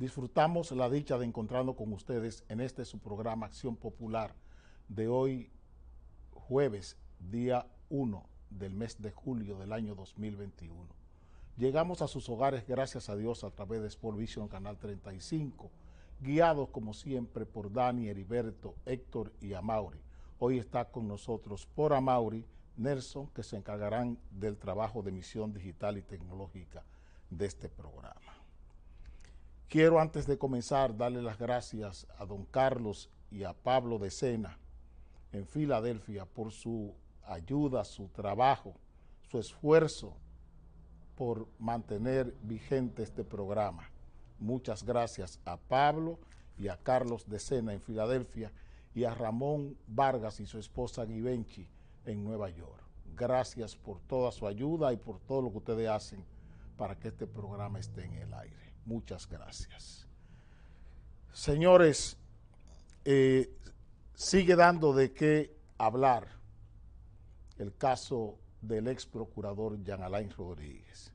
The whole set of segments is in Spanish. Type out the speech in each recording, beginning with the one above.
Disfrutamos la dicha de encontrarnos con ustedes en este su programa Acción Popular de hoy, jueves, día 1 del mes de julio del año 2021. Llegamos a sus hogares, gracias a Dios, a través de Sport Vision Canal 35, guiados como siempre por Dani, Heriberto, Héctor y Amaury. Hoy está con nosotros por Amaury, Nelson, que se encargarán del trabajo de emisión digital y tecnológica de este programa. Quiero, antes de comenzar, darle las gracias a don Carlos y a Pablo de Sena en Filadelfia por su ayuda, su trabajo, su esfuerzo por mantener vigente este programa. Muchas gracias a Pablo y a Carlos de Sena en Filadelfia y a Ramón Vargas y su esposa Givenchy en Nueva York. Gracias por toda su ayuda y por todo lo que ustedes hacen para que este programa esté en el aire. Muchas gracias. Señores, sigue dando de qué hablar el caso del ex procurador Jean Alain Rodríguez.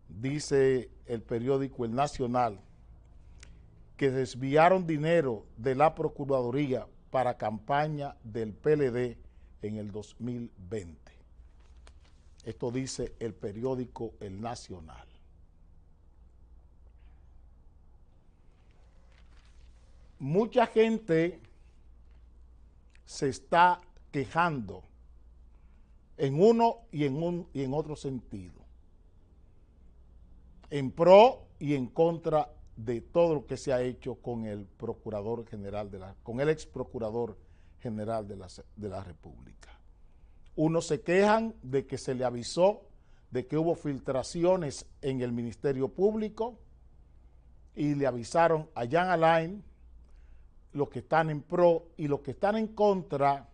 Dice el periódico El Nacional que desviaron dinero de la Procuraduría para campaña del PLD en el 2020. Esto dice el periódico El Nacional. Mucha gente se está quejando en uno y en otro sentido, en pro y en contra de todo lo que se ha hecho con el procurador general con el ex procurador general de la República. Unos se quejan de que se le avisó de que hubo filtraciones en el Ministerio Público y le avisaron a Jean Alain. Los que están en pro y los que están en contra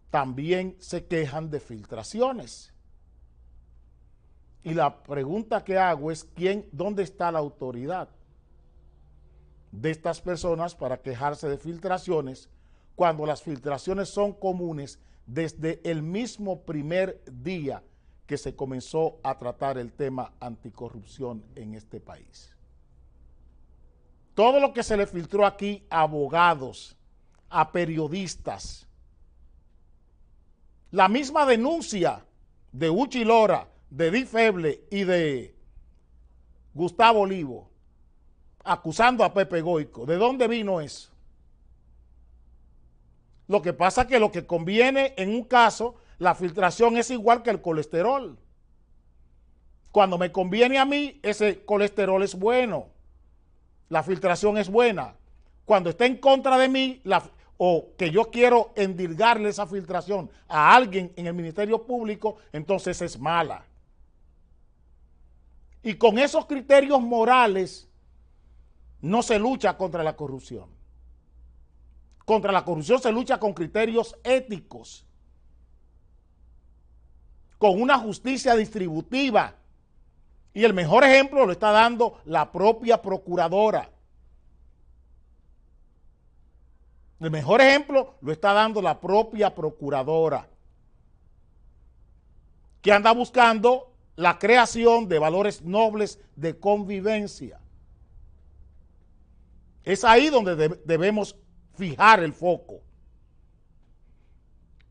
también se quejan de filtraciones. Y la pregunta que hago es, ¿dónde está la autoridad de estas personas para quejarse de filtraciones cuando las filtraciones son comunes desde el mismo primer día que se comenzó a tratar el tema anticorrupción en este país? Todo lo que se le filtró aquí a abogados, a periodistas, la misma denuncia de Uchi Lora, de Di Feble y de Gustavo Olivo, acusando a Pepe Goico. ¿De dónde vino eso? Lo que pasa es que lo que conviene en un caso, la filtración es igual que el colesterol. Cuando me conviene a mí, ese colesterol es bueno. La filtración es buena. Cuando está en contra de mí, o que yo quiero endilgarle esa filtración a alguien en el Ministerio Público, entonces es mala. Y con esos criterios morales no se lucha contra la corrupción. Contra la corrupción se lucha con criterios éticos, con una justicia distributiva. Y el mejor ejemplo lo está dando la propia procuradora. El mejor ejemplo lo está dando la propia procuradora, que anda buscando la creación de valores nobles de convivencia. Es ahí donde debemos fijar el foco.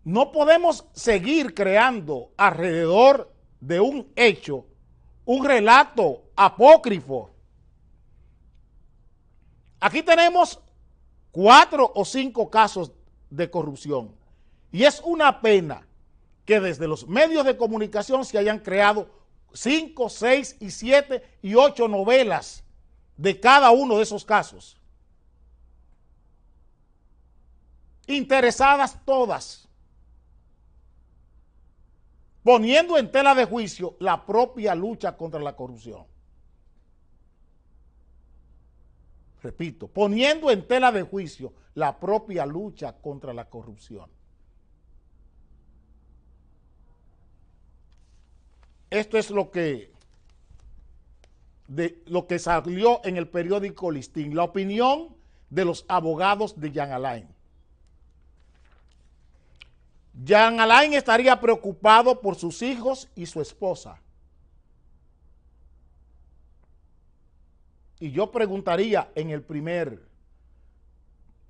No podemos seguir creando alrededor de un hecho un relato apócrifo. Aquí tenemos 4 o 5 casos de corrupción y es una pena que desde los medios de comunicación se hayan creado 5, 6 y 7 y 8 novelas de cada uno de esos casos. Interesadas todas, poniendo en tela de juicio la propia lucha contra la corrupción. Repito, poniendo en tela de juicio la propia lucha contra la corrupción. Esto es lo que salió en el periódico Listín, la opinión de los abogados de Jean Alain. Jean Alain estaría preocupado por sus hijos y su esposa. Y yo preguntaría en el primer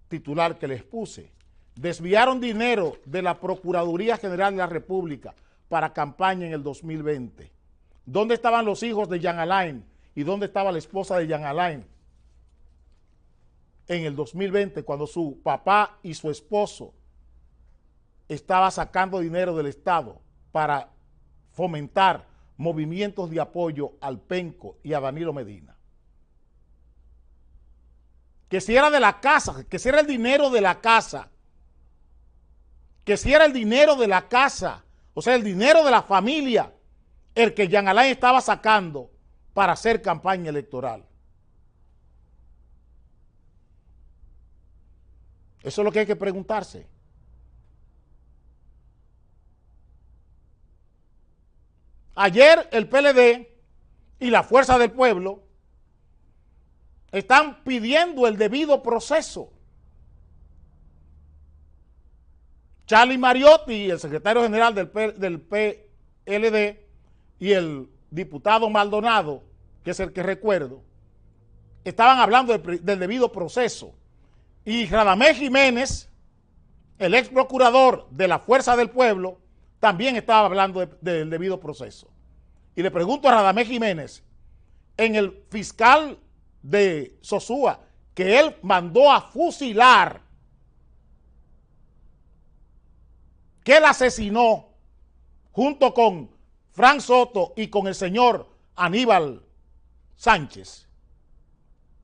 titular que les puse, desviaron dinero de la Procuraduría General de la República para campaña en el 2020. ¿Dónde estaban los hijos de Jean Alain? ¿Y dónde estaba la esposa de Jean Alain? En el 2020, cuando su papá y su esposo estaban sacando dinero del Estado para fomentar movimientos de apoyo al Penco y a Danilo Medina. Que si era de la casa, que si era el dinero de la casa, que si era el dinero de la casa, o sea, el dinero de la familia, el que Jean Alain estaba sacando para hacer campaña electoral. Eso es lo que hay que preguntarse. Ayer el PLD y la Fuerza del Pueblo están pidiendo el debido proceso. Charlie Mariotti, el secretario general del PLD, y el diputado Maldonado, que es el que recuerdo, estaban hablando del debido proceso. Y Radamés Jiménez, el ex procurador de la Fuerza del Pueblo, también estaba hablando del debido proceso. Y le pregunto a Radamés Jiménez, en el fiscal de Sosúa, que él mandó a fusilar, que él asesinó junto con Frank Soto y con el señor Aníbal Sánchez,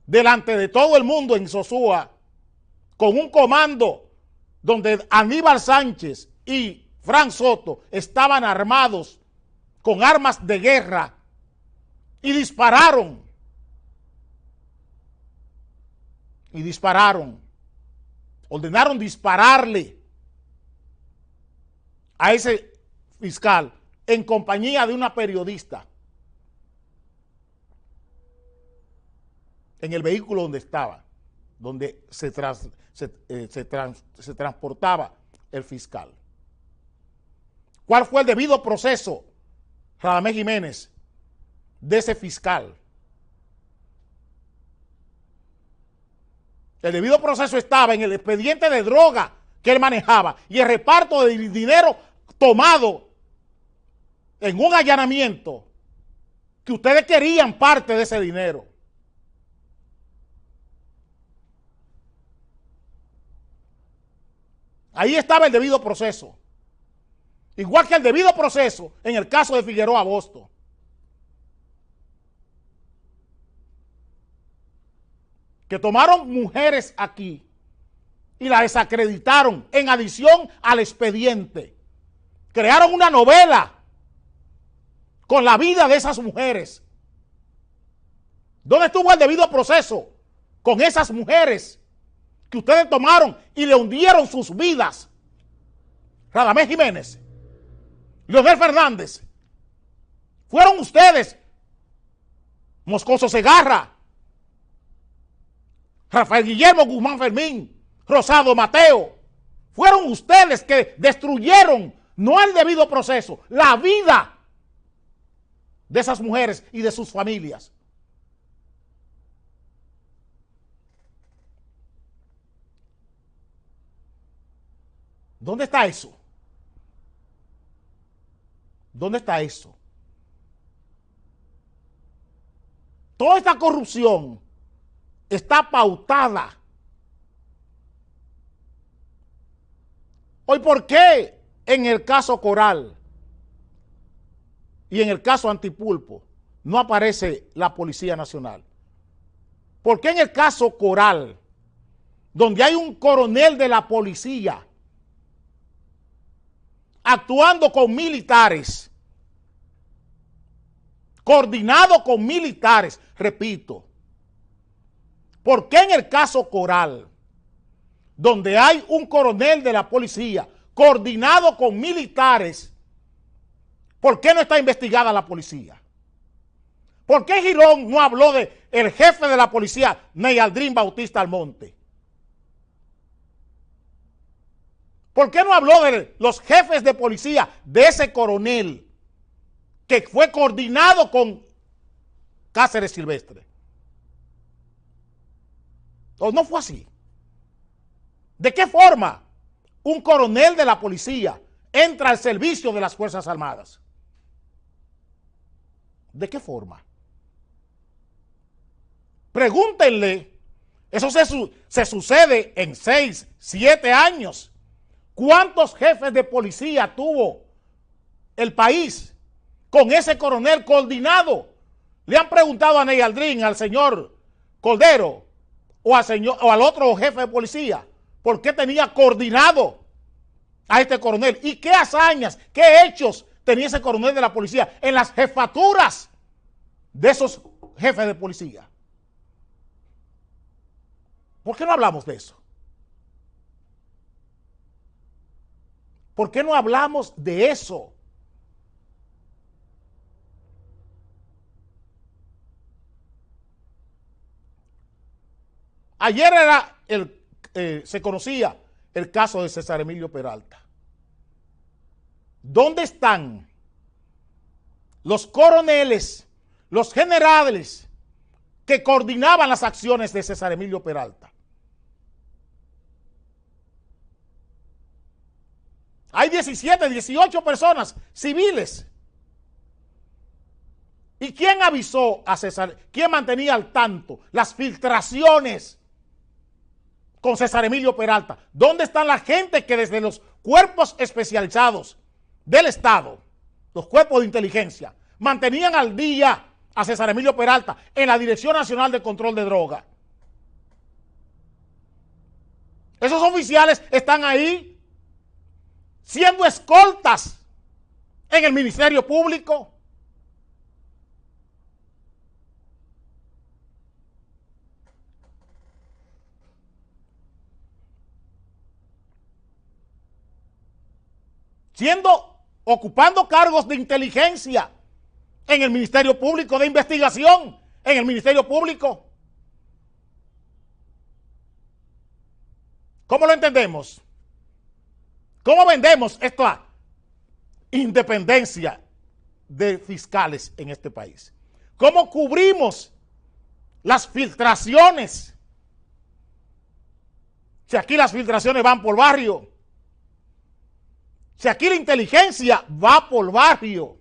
delante de todo el mundo en Sosúa, con un comando donde Aníbal Sánchez y Frank Soto estaban armados con armas de guerra y dispararon. Ordenaron dispararle a ese fiscal en compañía de una periodista en el vehículo donde estaba, donde se transportaba el fiscal. ¿Cuál fue el debido proceso, Radamés Jiménez, de ese fiscal? El debido proceso estaba en el expediente de droga que él manejaba y el reparto de dinero tomado en un allanamiento que ustedes querían parte de ese dinero. Ahí estaba el debido proceso. Igual que el debido proceso en el caso de Figueroa Agosto. Que tomaron mujeres aquí y las desacreditaron en adición al expediente. Crearon una novela con la vida de esas mujeres. ¿Dónde estuvo el debido proceso con esas mujeres que ustedes tomaron y le hundieron sus vidas? Radamés Jiménez, Leonel Fernández, fueron ustedes, Moscoso Segarra, Rafael Guillermo Guzmán Fermín, Rosado Mateo, fueron ustedes que destruyeron, no el debido proceso, la vida de esas mujeres y de sus familias. ¿Dónde está eso? ¿Dónde está eso? Toda esta corrupción está pautada. Hoy, ¿por qué en el caso Coral y en el caso Antipulpo no aparece la Policía Nacional? ¿Por qué en el caso Coral, donde hay un coronel de la policía actuando con militares, coordinado con militares, repito, ¿por qué en el caso Coral, donde hay un coronel de la policía coordinado con militares, por qué no está investigada la policía? ¿Por qué Girón no habló de el jefe de la policía, Neyaldrín Bautista Almonte? ¿Por qué no habló de los jefes de policía de ese coronel que fue coordinado con Cáceres Silvestre? ¿O no fue así? ¿De qué forma un coronel de la policía entra al servicio de las Fuerzas Armadas? ¿De qué forma? Pregúntenle. Eso se sucede en 6, 7 años. ¿Cuántos jefes de policía tuvo el país con ese coronel coordinado? Le han preguntado a Ney Aldrin, al señor Cordero o al otro jefe de policía, ¿por qué tenía coordinado a este coronel? ¿Y qué hazañas, qué hechos tenía ese coronel de la policía en las jefaturas de esos jefes de policía? ¿Por qué no hablamos de eso? ¿Por qué no hablamos de eso? Ayer se conocía el caso de César Emilio Peralta. ¿Dónde están los coroneles, los generales que coordinaban las acciones de César Emilio Peralta? Hay 17, 18 personas civiles. ¿Y quién avisó a César? ¿Quién mantenía al tanto las filtraciones con César Emilio Peralta? ¿Dónde están la gente que desde los cuerpos especializados del Estado, los cuerpos de inteligencia, mantenían al día a César Emilio Peralta en la Dirección Nacional de Control de Drogas? Esos oficiales están ahí siendo escoltas en el Ministerio Público. Ocupando cargos de inteligencia en el Ministerio Público, de investigación en el Ministerio Público. ¿Cómo lo entendemos? ¿Cómo vendemos esta independencia de fiscales en este país? ¿Cómo cubrimos las filtraciones? Si aquí las filtraciones van por barrio. Si aquí la inteligencia va por barrio.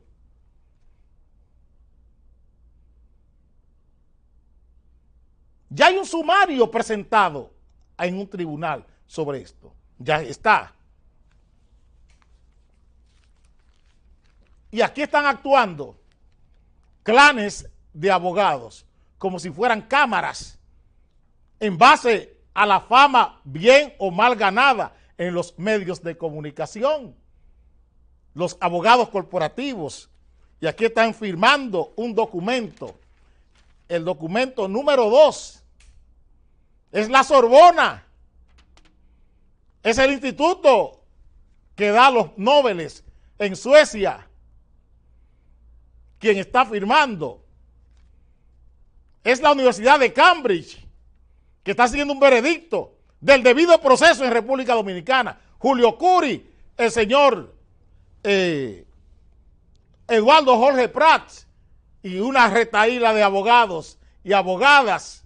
Ya hay un sumario presentado en un tribunal sobre esto. Ya está. Y aquí están actuando clanes de abogados como si fueran cámaras en base a la fama bien o mal ganada en los medios de comunicación. Los abogados corporativos. Y aquí están firmando un documento. El documento número 2 es la Sorbona. Es el instituto que da los Nobeles en Suecia quien está firmando. Es la Universidad de Cambridge que está haciendo un veredicto del debido proceso en República Dominicana. Julio Curi, el señor Eduardo Jorge Prats y una retahíla de abogados y abogadas.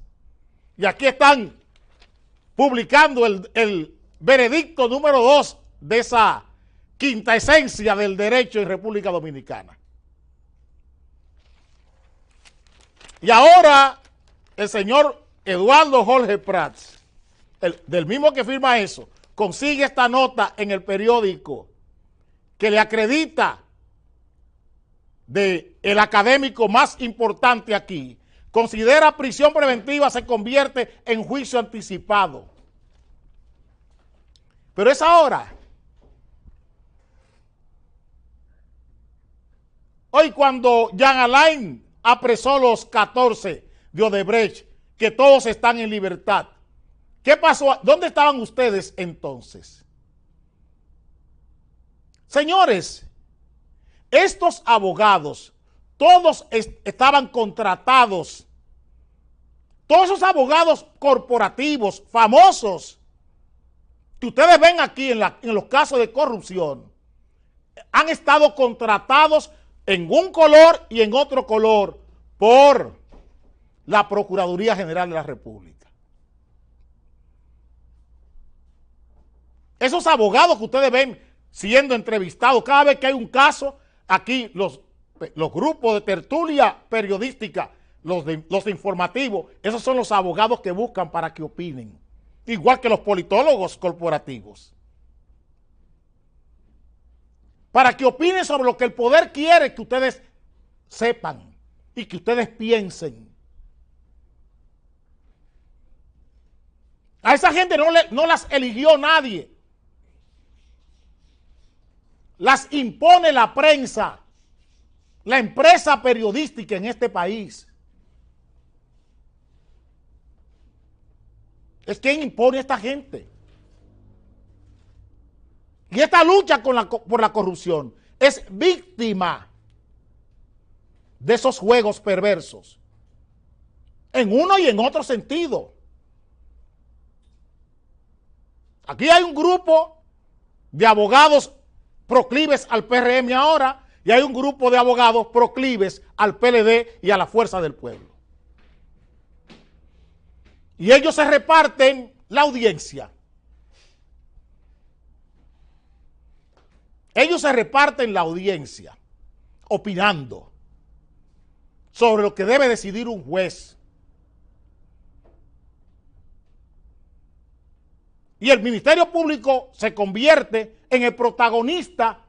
Y aquí están publicando el veredicto número 2 de esa quinta esencia del derecho en República Dominicana. Y ahora el señor Eduardo Jorge Prats, del mismo que firma eso, consigue esta nota en el periódico que le acredita del académico más importante aquí. Considera prisión preventiva se convierte en juicio anticipado. Pero es ahora. Hoy cuando Jean Alain apresó los 14 de Odebrecht, que todos están en libertad. ¿Qué pasó? ¿Dónde estaban ustedes entonces? Señores, estos abogados, todos estaban contratados. Todos esos abogados corporativos, famosos, que ustedes ven aquí en los casos de corrupción, han estado contratados en un color y en otro color por la Procuraduría General de la República. Esos abogados que ustedes ven siendo entrevistados, cada vez que hay un caso, aquí los grupos de tertulia periodística, los informativos, esos son los abogados que buscan para que opinen. Igual que los politólogos corporativos. Para que opinen sobre lo que el poder quiere que ustedes sepan y que ustedes piensen. A esa gente no las eligió nadie. Las impone la prensa, la empresa periodística en este país. Es quien impone a esta gente. Y esta lucha por la corrupción es víctima de esos juegos perversos. En uno y en otro sentido. Aquí hay un grupo de abogados proclives al PRM ahora y hay un grupo de abogados proclives al PLD y a la Fuerza del Pueblo. Y ellos se reparten la audiencia. Ellos se reparten la audiencia opinando sobre lo que debe decidir un juez. Y el Ministerio Público se convierte en el protagonista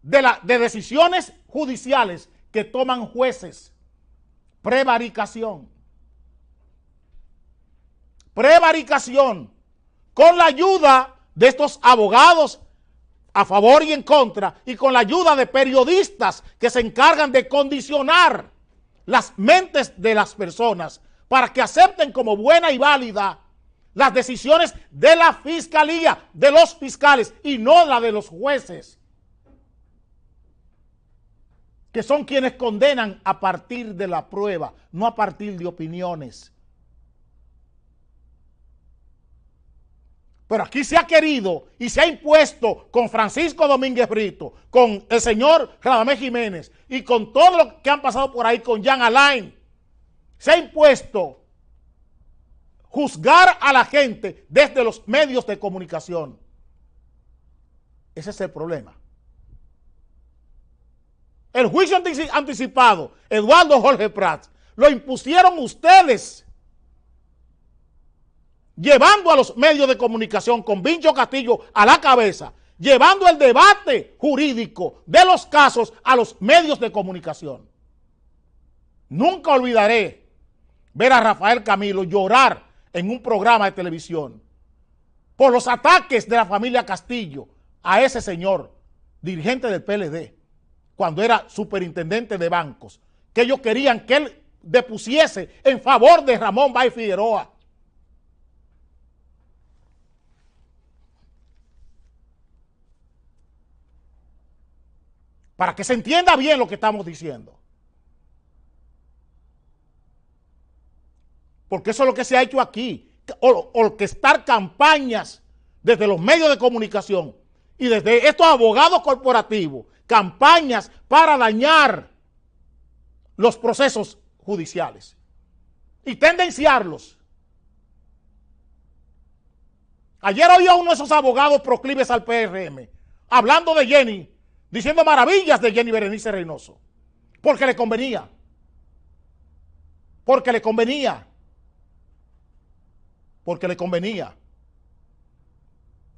de decisiones judiciales que toman jueces. Prevaricación. Prevaricación. Con la ayuda de estos abogados a favor y en contra, y con la ayuda de periodistas que se encargan de condicionar las mentes de las personas para que acepten como buena y válida las decisiones de la fiscalía, de los fiscales, y no la de los jueces, que son quienes condenan a partir de la prueba, no a partir de opiniones. Pero aquí se ha querido y se ha impuesto con Francisco Domínguez Brito, con el señor Radamés Jiménez y con todo lo que han pasado por ahí con Jean Alain. Se ha impuesto juzgar a la gente desde los medios de comunicación. Ese es el problema. El juicio anticipado, Eduardo Jorge Prats, lo impusieron ustedes, llevando a los medios de comunicación con Vincho Castillo a la cabeza, llevando el debate jurídico de los casos a los medios de comunicación. Nunca olvidaré ver a Rafael Camilo llorar en un programa de televisión por los ataques de la familia Castillo a ese señor, dirigente del PLD, cuando era superintendente de bancos, que ellos querían que él depusiese en favor de Ramón Bay Figueroa. Para que se entienda bien lo que estamos diciendo. Porque eso es lo que se ha hecho aquí. Orquestar campañas desde los medios de comunicación y desde estos abogados corporativos, campañas para dañar los procesos judiciales y tendenciarlos. Ayer oía uno de esos abogados proclives al PRM hablando de Jenny, diciendo maravillas de Jenny Berenice Reynoso, porque le convenía. Porque le convenía. Porque le convenía.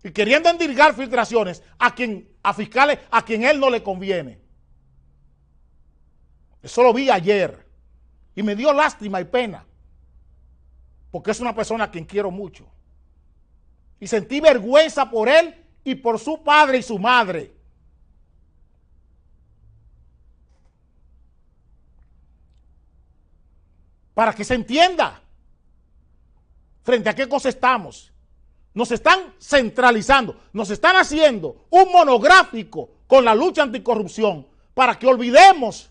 Y queriendo endilgar filtraciones a fiscales a quien él no le conviene. Eso lo vi ayer. Y me dio lástima y pena. Porque es una persona a quien quiero mucho. Y sentí vergüenza por él y por su padre y su madre. Para que se entienda frente a qué cosa estamos. Nos están centralizando, nos están haciendo un monográfico con la lucha anticorrupción para que olvidemos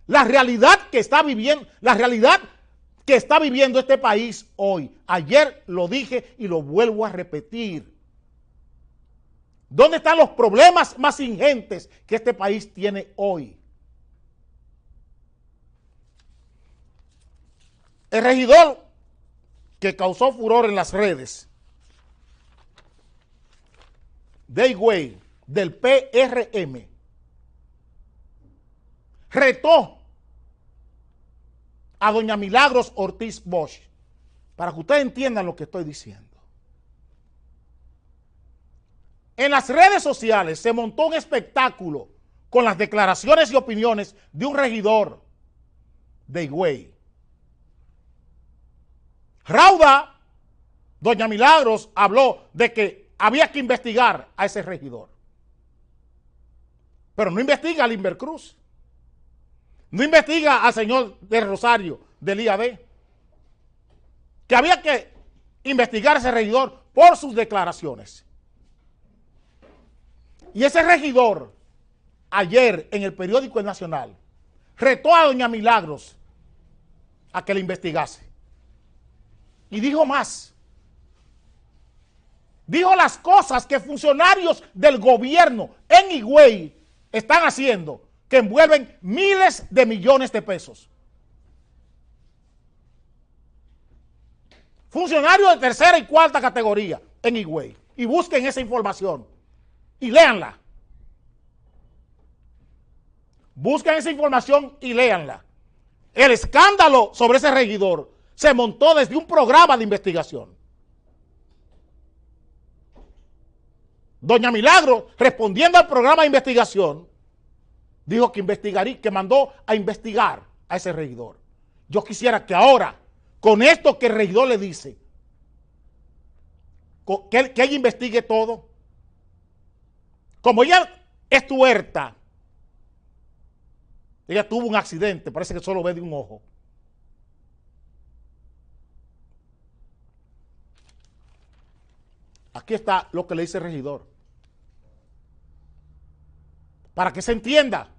la realidad que está viviendo, este país hoy. Ayer lo dije y lo vuelvo a repetir. ¿Dónde están los problemas más ingentes que este país tiene hoy? El regidor que causó furor en las redes de Higüey, del PRM, retó a doña Milagros Ortiz Bosch, para que ustedes entiendan lo que estoy diciendo. En las redes sociales se montó un espectáculo con las declaraciones y opiniones de un regidor de Higüey. Rauda, doña Milagros, habló de que había que investigar a ese regidor. Pero no investiga a Limber Cruz. No investiga al señor del Rosario del IAD. Que había que investigar a ese regidor por sus declaraciones. Y ese regidor, ayer en el periódico El Nacional, retó a doña Milagros a que le investigase. Y dijo más. Dijo las cosas que funcionarios del gobierno en Higüey están haciendo, que envuelven miles de millones de pesos. Funcionarios de tercera y cuarta categoría en Higüey. Y busquen esa información. Y léanla. Busquen esa información y léanla. El escándalo sobre ese regidor se montó desde un programa de investigación. Doña Milagro, respondiendo al programa de investigación, dijo que investigaría, que mandó a investigar a ese regidor. Yo quisiera que ahora, con esto que el regidor le dice, que ella investigue todo. Como ella es tuerta, ella tuvo un accidente, parece que solo ve de un ojo. Aquí está lo que le dice el regidor. Para que se entienda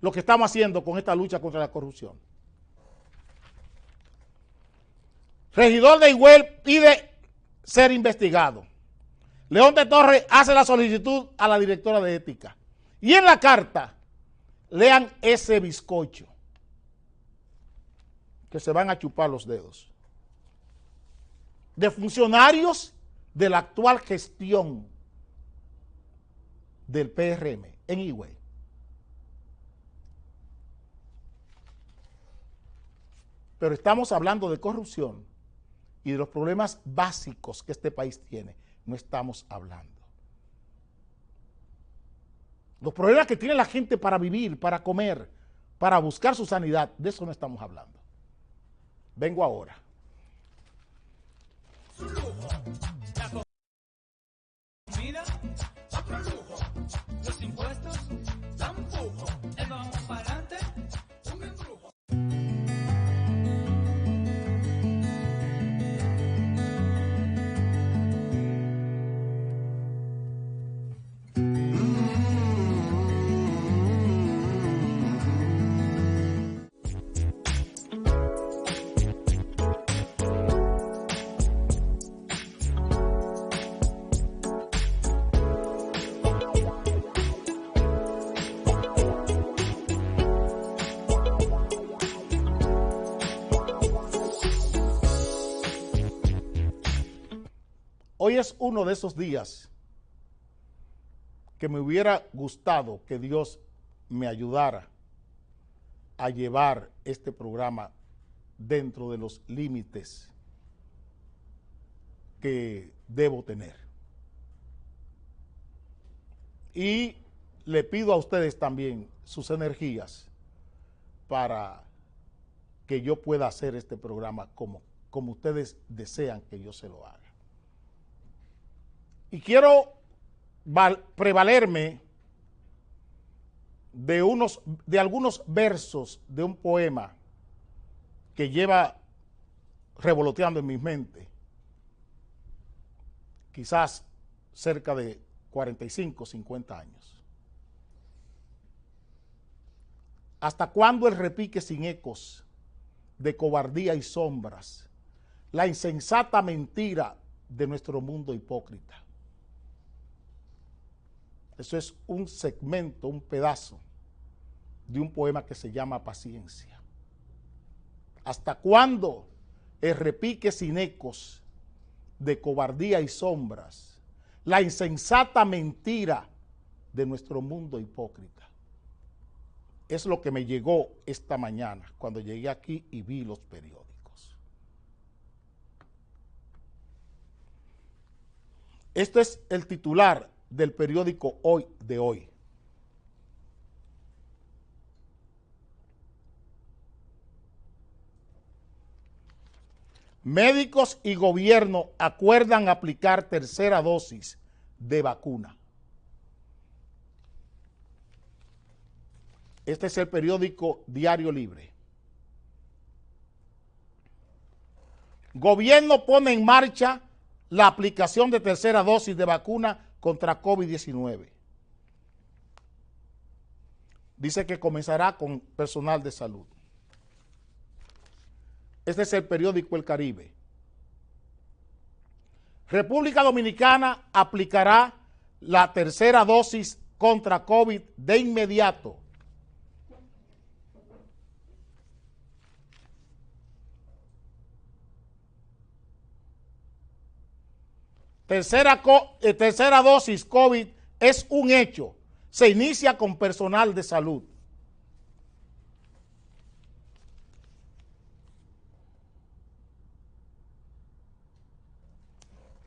lo que estamos haciendo con esta lucha contra la corrupción. Regidor de Higüey pide ser investigado. León de Torres hace la solicitud a la directora de ética. Y en la carta, lean ese bizcocho, que se van a chupar los dedos, de funcionarios de la actual gestión del PRM en Higüey. Pero estamos hablando de corrupción y de los problemas básicos que este país tiene. No estamos hablando. Los problemas que tiene la gente para vivir, para comer, para buscar su sanidad, de eso no estamos hablando. Vengo ahora. Los impuestos tampoco. Vamos para adelante. Un embrujo. Hoy es uno de esos días que me hubiera gustado que Dios me ayudara a llevar este programa dentro de los límites que debo tener. Y le pido a ustedes también sus energías para que yo pueda hacer este programa como ustedes desean que yo se lo haga. Y quiero prevalerme de algunos versos de un poema que lleva revoloteando en mi mente quizás cerca de 45, 50 años. ¿Hasta cuándo el repique sin ecos de cobardía y sombras, la insensata mentira de nuestro mundo hipócrita? Eso es un segmento, un pedazo de un poema que se llama Paciencia. ¿Hasta cuándo el repique sin ecos de cobardía y sombras, la insensata mentira de nuestro mundo hipócrita. Es lo que me llegó esta mañana cuando llegué aquí y vi los periódicos. Este es el titular del periódico Hoy de hoy. Médicos y gobierno acuerdan aplicar tercera dosis de vacuna. Este es el periódico Diario Libre. Gobierno pone en marcha la aplicación de tercera dosis de vacuna contra COVID-19. Dice que comenzará con personal de salud. Este es el periódico El Caribe. República Dominicana aplicará la tercera dosis contra COVID de inmediato. Tercera dosis COVID es un hecho. Se inicia con personal de salud.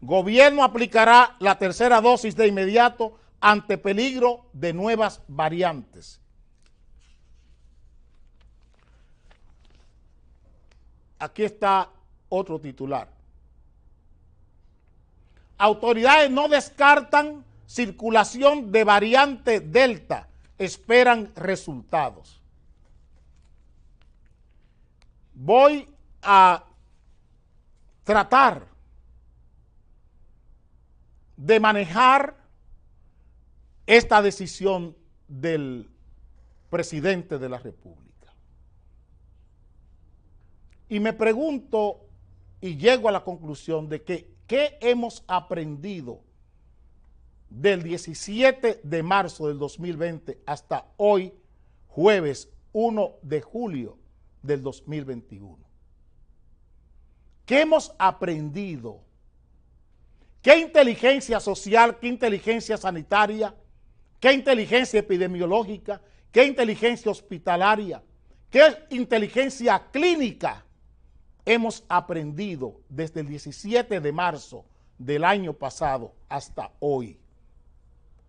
Gobierno aplicará la tercera dosis de inmediato ante peligro de nuevas variantes. Aquí está otro titular. Autoridades no descartan circulación de variante Delta, esperan resultados. Voy a tratar de manejar esta decisión del presidente de la República. Y me pregunto y llego a la conclusión de que ¿qué hemos aprendido del 17 de marzo del 2020 hasta hoy, jueves 1 de julio del 2021? ¿Qué hemos aprendido? ¿Qué inteligencia social, qué inteligencia sanitaria, qué inteligencia epidemiológica, qué inteligencia hospitalaria, qué inteligencia clínica hemos aprendido desde el 17 de marzo del año pasado hasta hoy,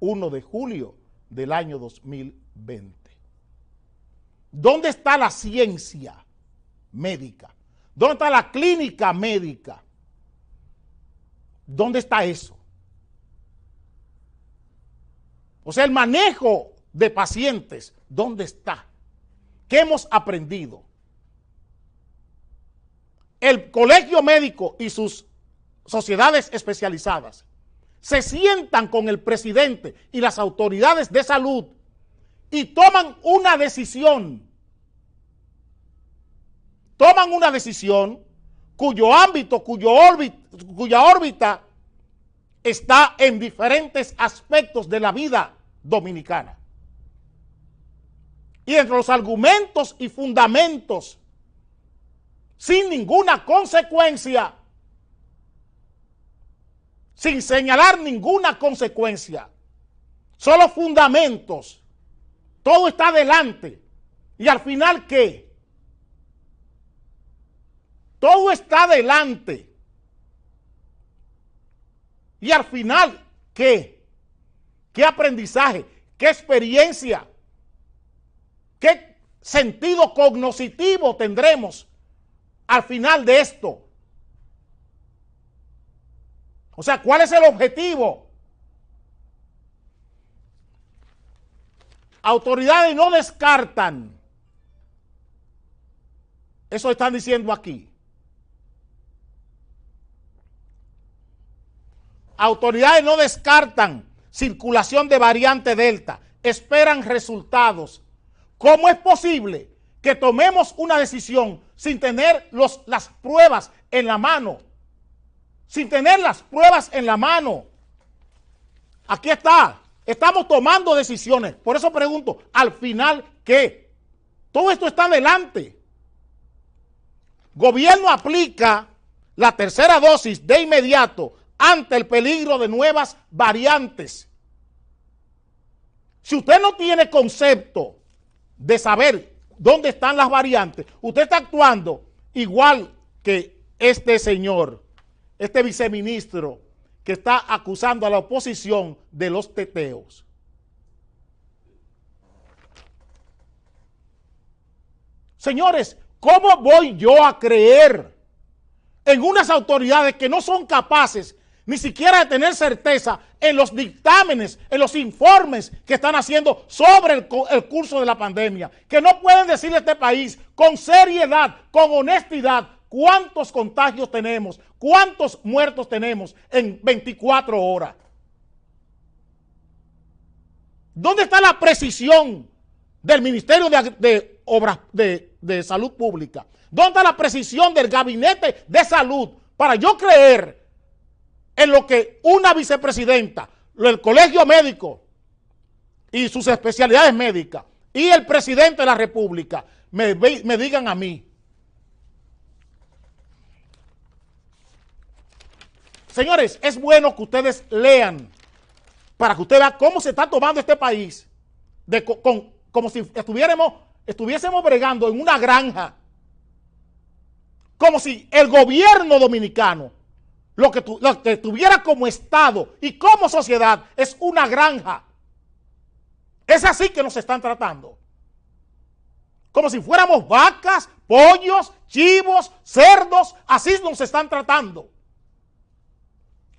1 de julio del año 2020? ¿Dónde está la ciencia médica? ¿Dónde está la clínica médica? ¿Dónde está eso? O sea, el manejo de pacientes, ¿dónde está? ¿Qué hemos aprendido? El colegio médico y sus sociedades especializadas se sientan con el presidente y las autoridades de salud y toman una decisión. Toman una decisión cuyo ámbito, cuya órbita está en diferentes aspectos de la vida dominicana. Y entre los argumentos y fundamentos, sin ninguna consecuencia, sin señalar ninguna consecuencia, solo fundamentos, todo está adelante. ¿Y al final qué? Todo está adelante. ¿Y al final qué? ¿Qué aprendizaje? ¿Qué experiencia? ¿Qué sentido cognoscitivo tendremos al final de esto? O sea, ¿cuál es el objetivo? Autoridades no descartan. Eso están diciendo aquí. Autoridades no descartan circulación de variante Delta, esperan resultados. ¿Cómo es posible que tomemos una decisión sin tener las pruebas en la mano? Sin tener las pruebas en la mano. Aquí está. Estamos tomando decisiones. Por eso pregunto, ¿al final qué? Todo esto está adelante. Gobierno aplica la tercera dosis de inmediato ante el peligro de nuevas variantes. Si usted no tiene concepto de saber dónde están las variantes, usted está actuando igual que este señor, este viceministro que está acusando a la oposición de los teteos. Señores, ¿cómo voy yo a creer en unas autoridades que no son capaces ni siquiera de tener certeza en los dictámenes, en los informes que están haciendo sobre el curso de la pandemia? Que no pueden decirle a este país con seriedad, con honestidad, cuántos contagios tenemos, cuántos muertos tenemos en 24 horas. ¿Dónde está la precisión del Ministerio de Obras de Salud Pública? ¿Dónde está la precisión del Gabinete de Salud para yo creer en lo que una vicepresidenta, el Colegio Médico y sus especialidades médicas y el presidente de la República me digan a mí? Señores, es bueno que ustedes lean para que usted vea cómo se está tomando este país como si estuviésemos bregando en una granja, como si el gobierno dominicano lo que tuviera como Estado y como sociedad es una granja. Es así que nos están tratando, como si fuéramos vacas, pollos, chivos, cerdos. Así nos están tratando.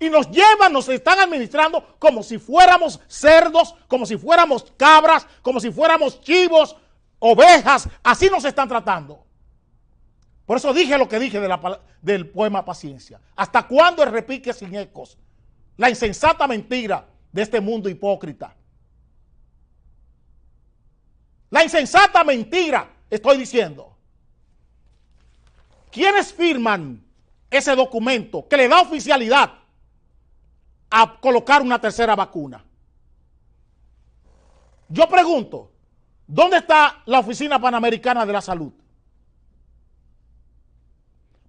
Y nos están administrando como si fuéramos cerdos, como si fuéramos cabras, como si fuéramos chivos, ovejas. Así nos están tratando. Por eso dije lo que dije del poema Paciencia. ¿Hasta cuándo el repique sin ecos? La insensata mentira de este mundo hipócrita. La insensata mentira, estoy diciendo. ¿Quiénes firman ese documento que le da oficialidad a colocar una tercera vacuna? Yo pregunto, ¿dónde está la Oficina Panamericana de la Salud?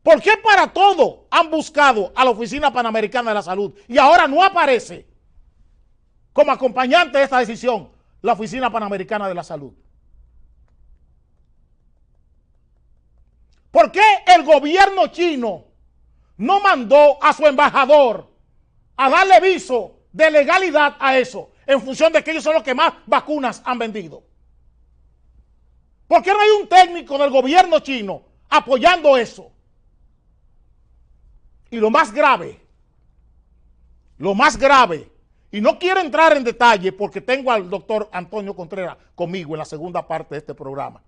¿Por qué para todo han buscado a la Oficina Panamericana de la Salud y ahora no aparece como acompañante de esta decisión la Oficina Panamericana de la Salud? ¿Por qué el gobierno chino no mandó a su embajador a darle viso de legalidad a eso, en función de que ellos son los que más vacunas han vendido? ¿Por qué no hay un técnico del gobierno chino apoyando eso? Y lo más grave, y no quiero entrar en detalle porque tengo al doctor Antonio Contreras conmigo en la segunda parte de este programa,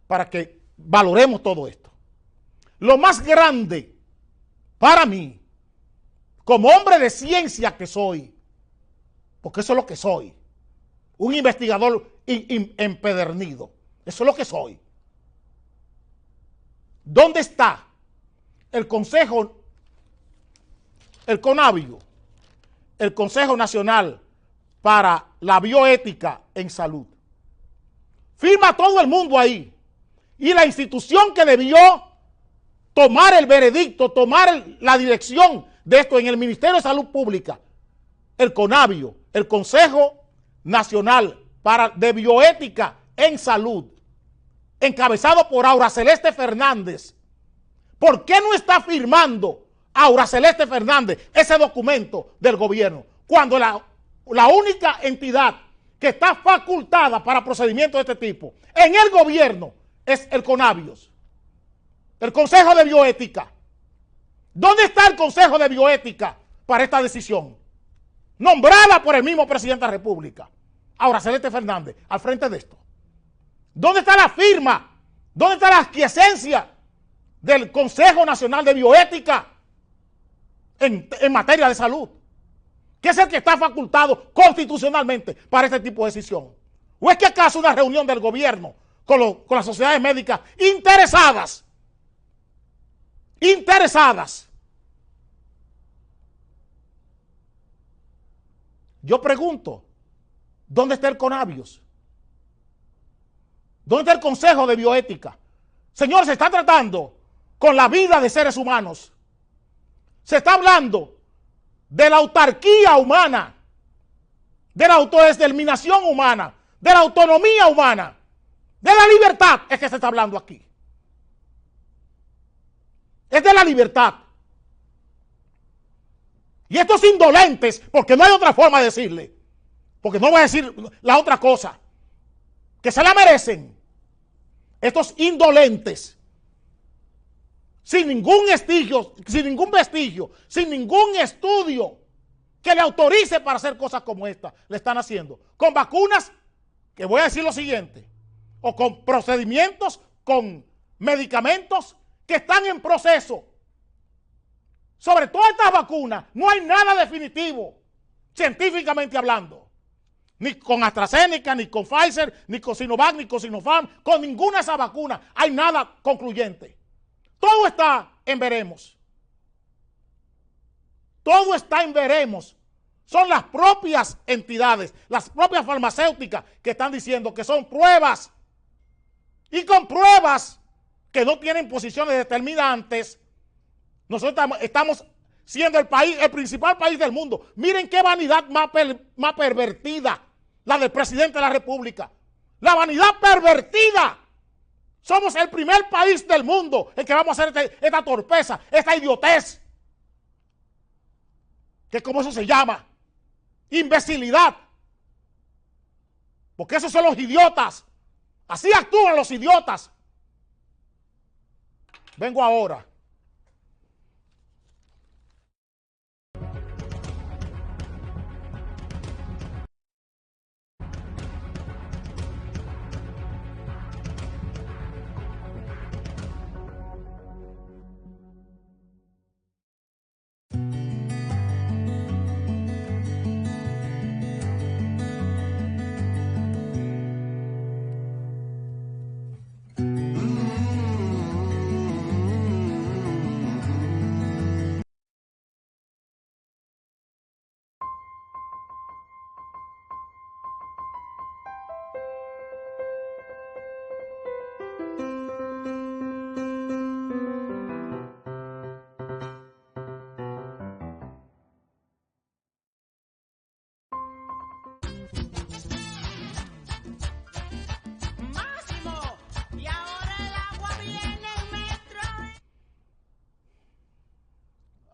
para que valoremos todo esto. Lo más grande para mí, como hombre de ciencia que soy, porque eso es lo que soy, un investigador empedernido, eso es lo que soy. ¿Dónde está el Consejo, el CONABIO, el Consejo Nacional para la Bioética en Salud? Firma todo el mundo ahí. Y la institución que debió tomar el veredicto, tomar la dirección de esto en el Ministerio de Salud Pública, el CONABIO, el Consejo Nacional de Bioética en Salud, encabezado por Aura Celeste Fernández. ¿Por qué no está firmando Aura Celeste Fernández ese documento del gobierno, cuando la única entidad que está facultada para procedimientos de este tipo en el gobierno es el CONABIO, el Consejo de Bioética? ¿Dónde está el Consejo de Bioética para esta decisión? Nombrada por el mismo presidente de la República, Aura Celeste Fernández, al frente de esto. ¿Dónde está la firma? ¿Dónde está la aquiescencia del Consejo Nacional de Bioética en materia de salud? Que es el que está facultado constitucionalmente para este tipo de decisión. ¿O es que acaso una reunión del gobierno con las sociedades médicas interesadas? Yo pregunto, ¿dónde está el CONABIO? ¿Dónde está el Consejo de Bioética? Señores, se está tratando con la vida de seres humanos. Se está hablando de la autarquía humana, de la autodeterminación humana, de la autonomía humana, de la libertad, es que se está hablando aquí. Es de la libertad. Y estos indolentes, porque no hay otra forma de decirle, porque no voy a decir la otra cosa, que se la merecen, estos indolentes, sin ningún vestigio, sin ningún estudio que le autorice para hacer cosas como esta, le están haciendo. Con vacunas, que voy a decir lo siguiente, o con procedimientos, con medicamentos que están en proceso. Sobre todas estas vacunas, no hay nada definitivo, científicamente hablando. Ni con AstraZeneca, ni con Pfizer, ni con Sinovac, ni con Sinopharm, con ninguna de esas vacunas hay nada concluyente. Todo está en veremos. Todo está en veremos. Son las propias entidades, las propias farmacéuticas que están diciendo que son pruebas. Y con pruebas que no tienen posiciones determinantes, nosotros estamos siendo el principal país del mundo. Miren qué vanidad más pervertida, la del presidente de la República. La vanidad pervertida. Somos el primer país del mundo en que vamos a hacer esta torpeza, esta idiotez. Que como eso se llama, imbecilidad. Porque esos son los idiotas. Así actúan los idiotas. Vengo ahora.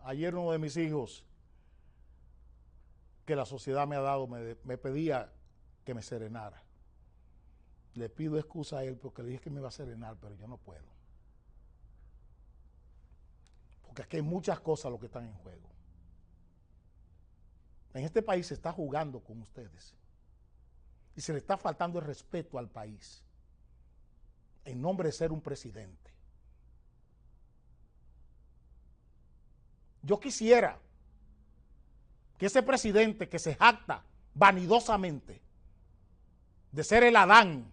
Ayer uno de mis hijos, que la sociedad me ha dado, me pedía que me serenara. Le pido excusa a él porque le dije que me iba a serenar, pero yo no puedo. Porque aquí hay muchas cosas lo que están en juego. En este país se está jugando con ustedes. Y se le está faltando el respeto al país. En nombre de ser un presidente. Yo quisiera que ese presidente que se jacta vanidosamente de ser el Adán,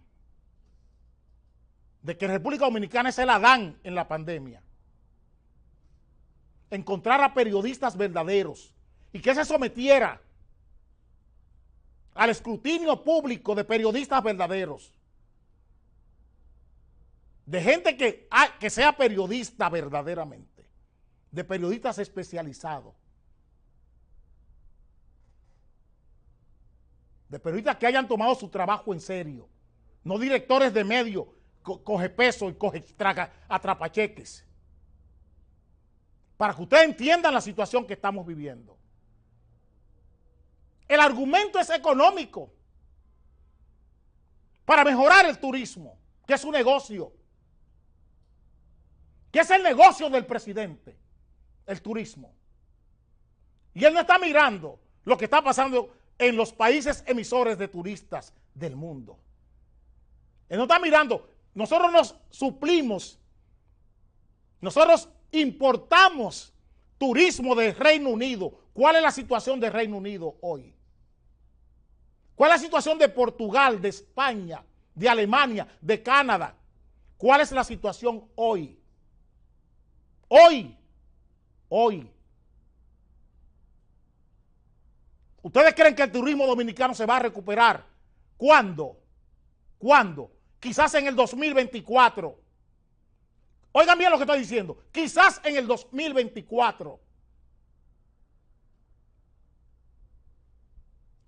de que República Dominicana es el Adán en la pandemia, encontrara periodistas verdaderos y que se sometiera al escrutinio público de periodistas verdaderos, de gente que sea periodista verdaderamente, de periodistas especializados, de periodistas que hayan tomado su trabajo en serio, no directores de medios, coge peso y coge atrapacheques, para que ustedes entiendan la situación que estamos viviendo. El argumento es económico, para mejorar el turismo, que es un negocio, que es el negocio del presidente, el turismo. Y él no está mirando lo que está pasando en los países emisores de turistas del mundo. Él no está mirando. Nosotros nos suplimos, nosotros importamos turismo del Reino Unido. ¿Cuál es la situación del Reino Unido hoy? ¿Cuál es la situación de Portugal, de España, de Alemania, de Canadá? ¿Cuál es la situación hoy? Hoy. ¿Ustedes creen que el turismo dominicano se va a recuperar? ¿Cuándo? Quizás en el 2024. Oigan bien lo que estoy diciendo. Quizás en el 2024.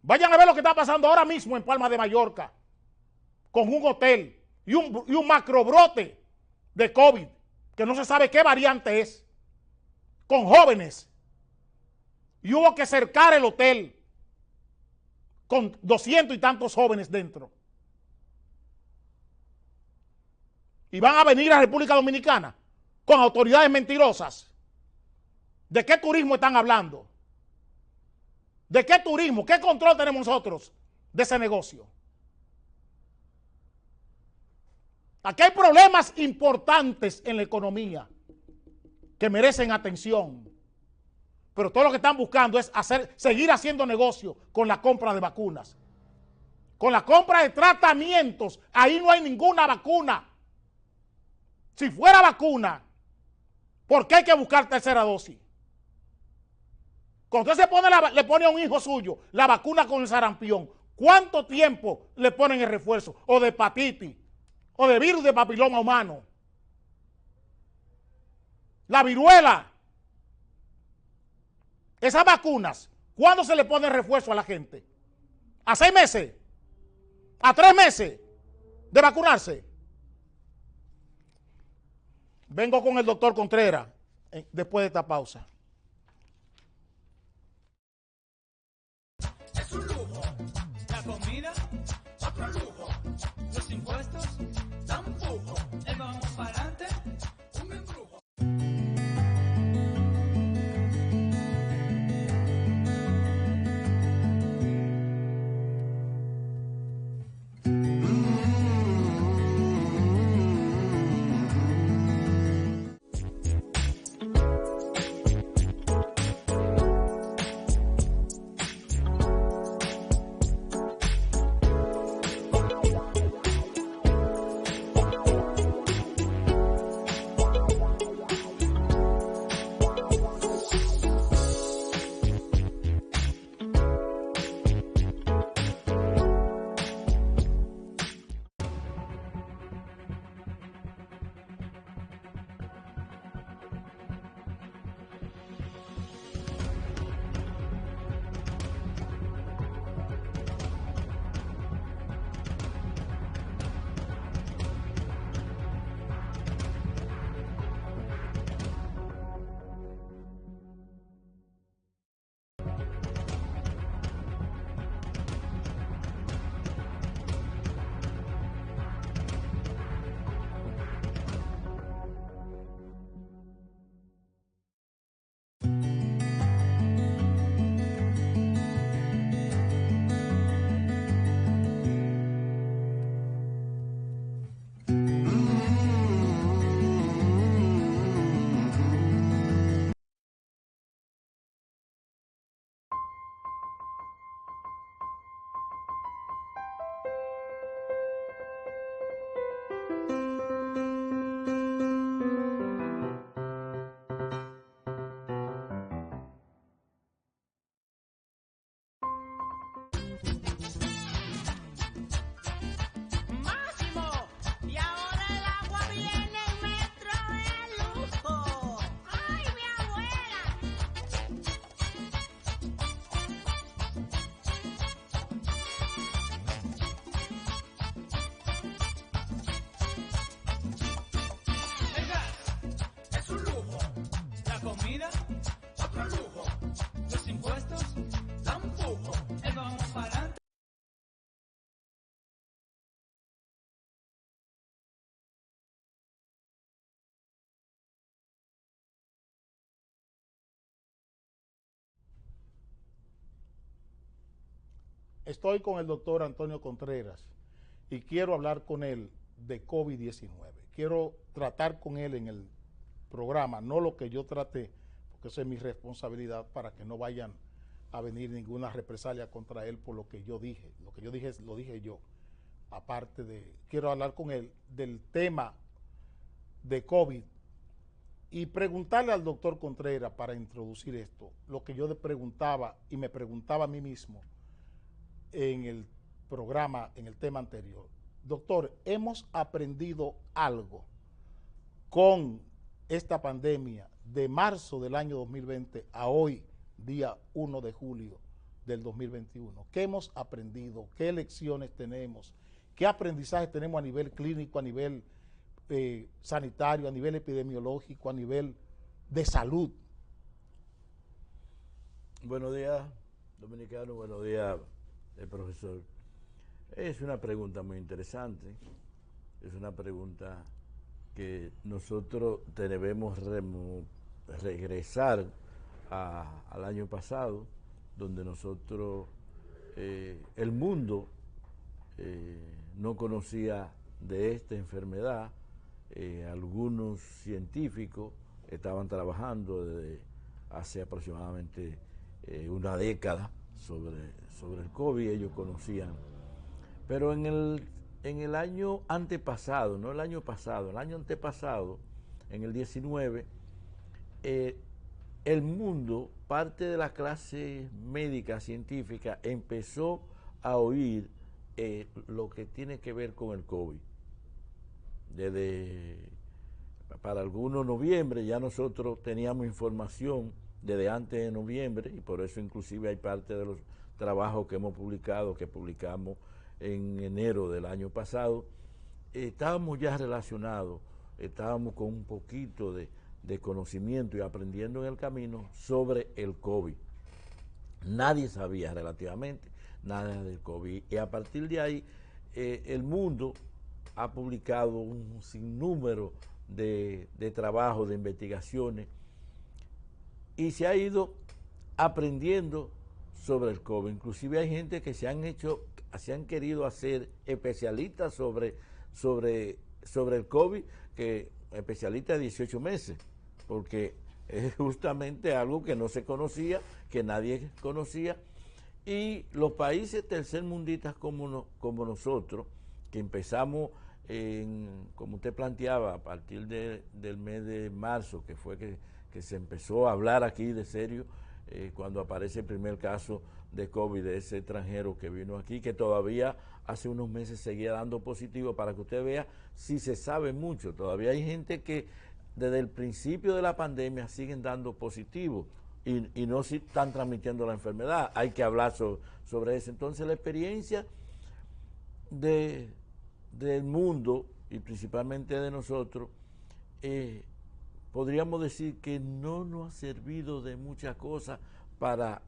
Vayan a ver lo que está pasando ahora mismo en Palma de Mallorca, con un hotel y un macrobrote de COVID, que no se sabe qué variante es, con jóvenes. Y hubo que cercar el hotel con 200 y tantos jóvenes dentro. Y van a venir a República Dominicana con autoridades mentirosas. ¿De qué turismo están hablando? ¿De qué turismo? ¿Qué control tenemos nosotros de ese negocio? Aquí hay problemas importantes en la economía que merecen atención. Pero todo lo que están buscando es seguir haciendo negocio con la compra de vacunas. Con la compra de tratamientos, ahí no hay ninguna vacuna. Si fuera vacuna, ¿por qué hay que buscar tercera dosis? Cuando usted le pone a un hijo suyo la vacuna con el sarampión, ¿cuánto tiempo le ponen el refuerzo? O de hepatitis, o de virus de papiloma humano. La viruela. Esas vacunas, ¿cuándo se le pone el refuerzo a la gente? ¿A 6 meses? ¿A 3 meses de vacunarse? Vengo con el doctor Contreras después de esta pausa. Es un lujo. La comida, otro lujo. Los impuestos, dan lujo. Vamos para adelante, un embrujo. Comida, otro lujo. Los impuestos, dan lujo. Vamos para adelante. Estoy con el doctor Antonio Contreras y quiero hablar con él de COVID-19. Quiero tratar con él en el programa, no lo que yo traté, porque eso es mi responsabilidad, para que no vayan a venir ninguna represalia contra él por lo que yo dije. Lo que yo dije lo dije yo. Aparte de, quiero hablar con él del tema de COVID y preguntarle al doctor Contreras, para introducir esto, lo que yo le preguntaba y me preguntaba a mí mismo en el programa, en el tema anterior. Doctor, ¿hemos aprendido algo con esta pandemia de marzo del año 2020 a hoy, día 1 de julio del 2021? ¿Qué hemos aprendido? ¿Qué lecciones tenemos? ¿Qué aprendizajes tenemos a nivel clínico, a nivel sanitario, a nivel epidemiológico, a nivel de salud? Buenos días, dominicano. Buenos días, profesor. Es una pregunta muy interesante. Es una pregunta que nosotros debemos regresar al año pasado, donde nosotros, el mundo no conocía de esta enfermedad. Algunos científicos estaban trabajando desde hace aproximadamente una década sobre el COVID, ellos conocían. Pero en el año antepasado, no el año pasado, el año antepasado, en el 19, el mundo, parte de la clase médica científica, empezó a oír lo que tiene que ver con el COVID. Para algunos noviembre ya nosotros teníamos información desde antes de noviembre, y por eso inclusive hay parte de los trabajos que hemos publicado, que publicamos en enero del año pasado. Estábamos ya relacionados, estábamos con un poquito de conocimiento y aprendiendo en el camino sobre el COVID. Nadie sabía relativamente nada del COVID, y a partir de ahí el mundo ha publicado un sinnúmero de trabajos, de investigaciones, y se ha ido aprendiendo sobre el COVID. Inclusive hay gente que se han querido hacer especialistas sobre el COVID, que especialistas de 18 meses, porque es justamente algo que no se conocía, que nadie conocía, y los países tercermundistas como nosotros, que empezamos, como usted planteaba, a partir del mes de marzo, que fue que se empezó a hablar aquí de serio, cuando aparece el primer caso de COVID de ese extranjero que vino aquí, que todavía hace unos meses seguía dando positivo, para que usted vea si se sabe mucho. Todavía hay gente que desde el principio de la pandemia siguen dando positivo y no si están transmitiendo la enfermedad. Hay que hablar sobre eso. Entonces la experiencia del mundo, y principalmente de nosotros, podríamos decir que no nos ha servido de muchas cosas para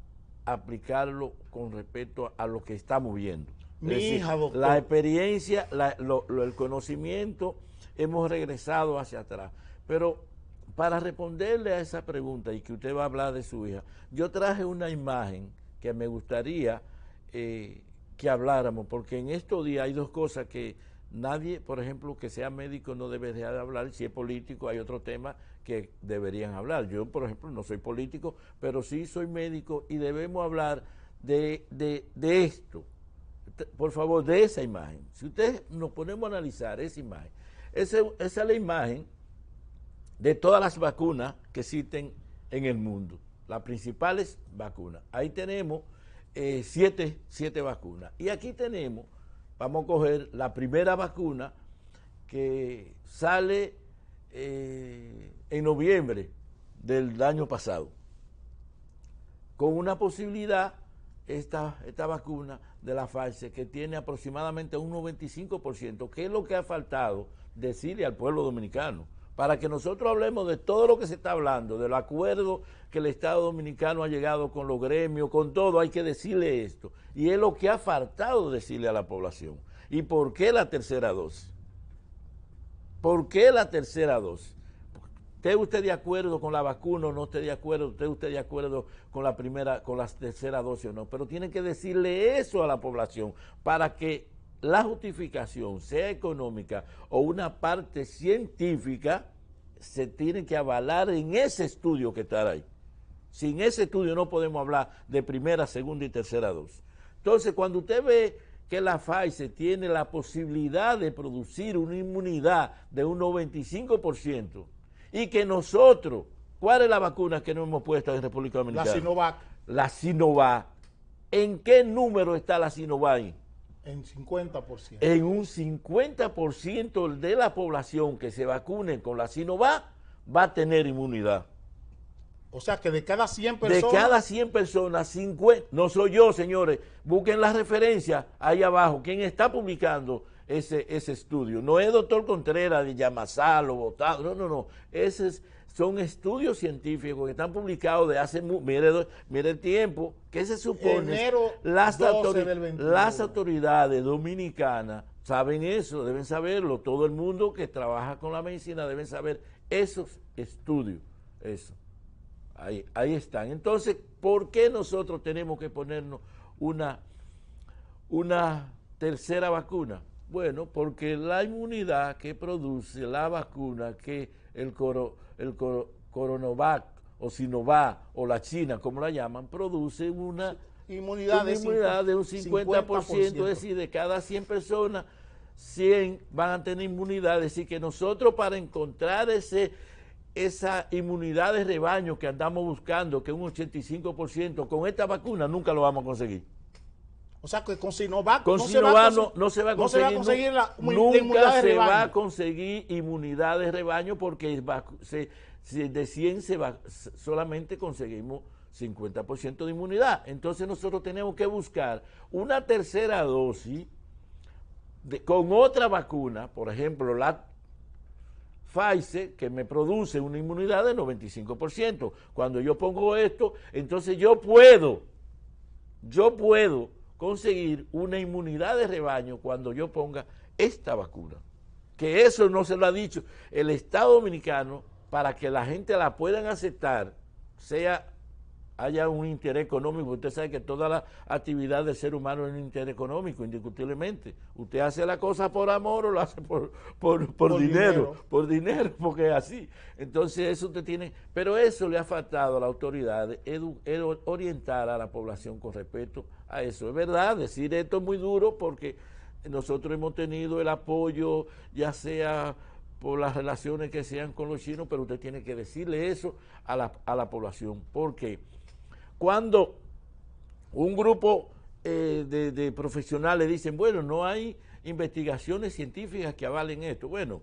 aplicarlo con respecto a lo que estamos viendo. Doctor. La experiencia, el conocimiento, hemos regresado hacia atrás. Pero para responderle a esa pregunta, y que usted va a hablar de su hija, yo traje una imagen que me gustaría que habláramos, porque en estos días hay dos cosas que nadie, por ejemplo, que sea médico no debe dejar de hablar. Si es político, hay otro tema que deberían hablar. Yo, por ejemplo, no soy político, pero sí soy médico, y debemos hablar de esto. Por favor, de esa imagen. Si ustedes nos ponemos a analizar esa imagen, esa es la imagen de todas las vacunas que existen en el mundo, las principales vacunas. Ahí tenemos 7 vacunas. Y aquí tenemos, vamos a coger la primera vacuna que sale en noviembre del año pasado, con una posibilidad, esta vacuna de la Pfizer, que tiene aproximadamente un 95%, que es lo que ha faltado decirle al pueblo dominicano, para que nosotros hablemos de todo lo que se está hablando, del acuerdo que el Estado Dominicano ha llegado con los gremios, con todo. Hay que decirle esto, y es lo que ha faltado decirle a la población. ¿Y por qué la tercera dosis? ¿Por qué la tercera dosis? ¿Esté usted de acuerdo con la vacuna o no esté de acuerdo? ¿Esté usted de acuerdo con la tercera dosis o no? Pero tiene que decirle eso a la población, para que la justificación, sea económica o una parte científica, se tiene que avalar en ese estudio que está ahí. Sin ese estudio no podemos hablar de primera, segunda y tercera dosis. Entonces, cuando usted ve que la Pfizer tiene la posibilidad de producir una inmunidad de un 95%, y que nosotros, ¿cuál es la vacuna que no hemos puesto en República Dominicana? La Sinovac. La Sinovac. ¿En qué número está la Sinovac ahí? En 50%. En un 50% de la población que se vacune con la Sinovac va a tener inmunidad. O sea que de cada 100 personas... De cada 100 personas, 50, no soy yo, señores, busquen la referencia ahí abajo, quien está publicando ese estudio. No es doctor Contreras de Yamasalo, Botado, no, son estudios científicos que están publicados de hace, mire el tiempo, que se supone Enero 12 del 21. Las autoridades dominicanas saben eso, deben saberlo, todo el mundo que trabaja con la medicina deben saber esos estudios, eso. Ahí están. Entonces, ¿por qué nosotros tenemos que ponernos una tercera vacuna? Bueno, porque la inmunidad que produce la vacuna, que el Coronavac o Sinovac o la China, como la llaman, produce una inmunidad de un 50%, es decir, de cada 100 personas, 100 van a tener inmunidad. Es decir, que nosotros para encontrar esa inmunidad de rebaño que andamos buscando, que es un 85%, con esta vacuna nunca lo vamos a conseguir. O sea, que con Sinovac, no se va a conseguir inmunidad de rebaño. Se va a conseguir inmunidad de rebaño porque de 100 solamente conseguimos 50% de inmunidad. Entonces nosotros tenemos que buscar una tercera dosis con otra vacuna, por ejemplo, la Pfizer, que me produce una inmunidad de 95%. Cuando yo pongo esto, entonces yo puedo conseguir una inmunidad de rebaño cuando yo ponga esta vacuna. Que eso no se lo ha dicho el Estado Dominicano para que la gente la puedan aceptar, haya un interés económico. Usted sabe que toda la actividad del ser humano es un interés económico, indiscutiblemente. Usted hace la cosa por amor o lo hace por dinero, porque es así. Entonces eso usted tiene, pero eso le ha faltado a la autoridad, orientar a la población con respecto a eso. Es verdad, decir esto es muy duro porque nosotros hemos tenido el apoyo, ya sea por las relaciones que sean con los chinos, pero usted tiene que decirle eso a la población, porque cuando un grupo de profesionales dicen, bueno, no hay investigaciones científicas que avalen esto, bueno,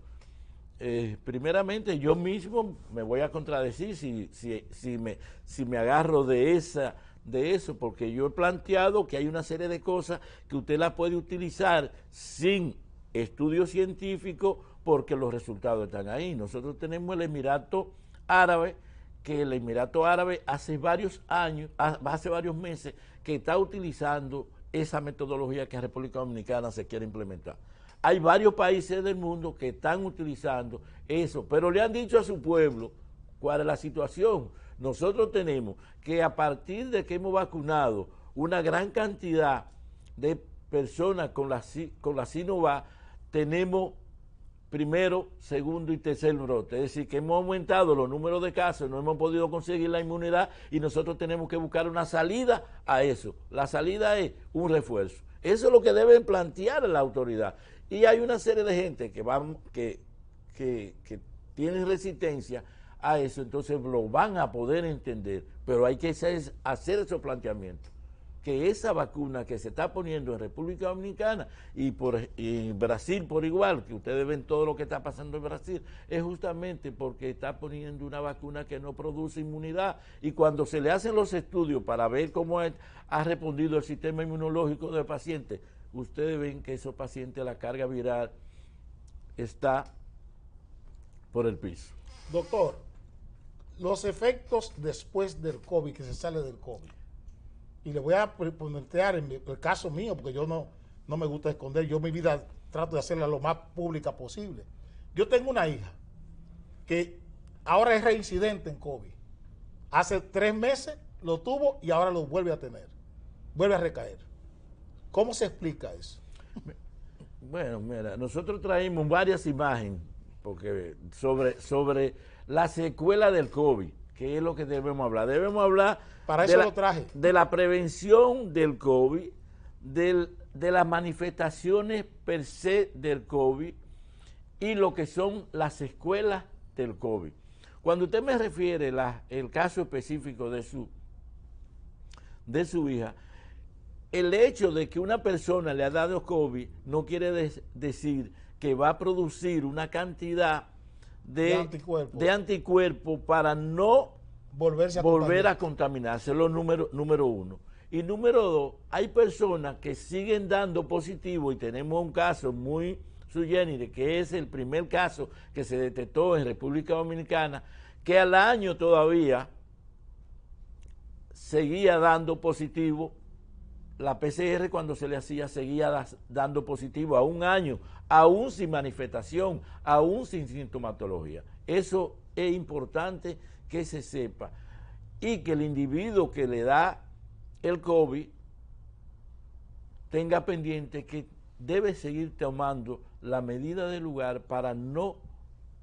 primeramente yo mismo me voy a contradecir si me agarro de eso, porque yo he planteado que hay una serie de cosas que usted la puede utilizar sin estudio científico porque los resultados están ahí. Nosotros tenemos el Emirato Árabe, que el Emirato Árabe hace varios meses que está utilizando esa metodología que en República Dominicana se quiere implementar. Hay varios países del mundo que están utilizando eso, pero le han dicho a su pueblo cuál es la situación. Nosotros tenemos que a partir de que hemos vacunado una gran cantidad de personas con la Sinovac, tenemos primero, segundo y tercer brote. Es decir, que hemos aumentado los números de casos, no hemos podido conseguir la inmunidad y nosotros tenemos que buscar una salida a eso. La salida es un refuerzo. Eso es lo que deben plantear la autoridad. Y hay una serie de gente que tienen resistencia a eso, entonces lo van a poder entender, pero hay que hacer esos planteamientos. Que esa vacuna que se está poniendo en República Dominicana y en Brasil por igual, que ustedes ven todo lo que está pasando en Brasil, es justamente porque está poniendo una vacuna que no produce inmunidad, y cuando se le hacen los estudios para ver cómo ha respondido el sistema inmunológico del paciente, ustedes ven que esos pacientes, la carga viral está por el piso. Doctor, los efectos después del COVID, que se sale del COVID, y le voy a plantear en el caso mío, porque yo no me gusta esconder, yo mi vida trato de hacerla lo más pública posible. Yo tengo una hija que ahora es reincidente en COVID. Hace 3 meses lo tuvo y ahora lo vuelve a tener. Vuelve a recaer. ¿Cómo se explica eso? Bueno, mira, nosotros traímos varias imágenes porque sobre la secuela del COVID, que es lo que debemos hablar. Debemos hablar para eso lo traje, de la prevención del COVID, de las manifestaciones per se del COVID y lo que son las secuelas del COVID. Cuando usted me refiere el caso específico de su hija, el hecho de que una persona le ha dado COVID no quiere decir que va a producir una cantidad de anticuerpos para no volver a contaminarse, lo número uno. Y número dos, hay personas que siguen dando positivo y tenemos un caso muy sui generis, que es el primer caso que se detectó en República Dominicana, que al año todavía seguía dando positivo. La PCR cuando se le hacía seguía dando positivo a un año, aún sin manifestación, aún sin sintomatología. Eso es importante que se sepa y que el individuo que le da el COVID tenga pendiente que debe seguir tomando la medida del lugar para no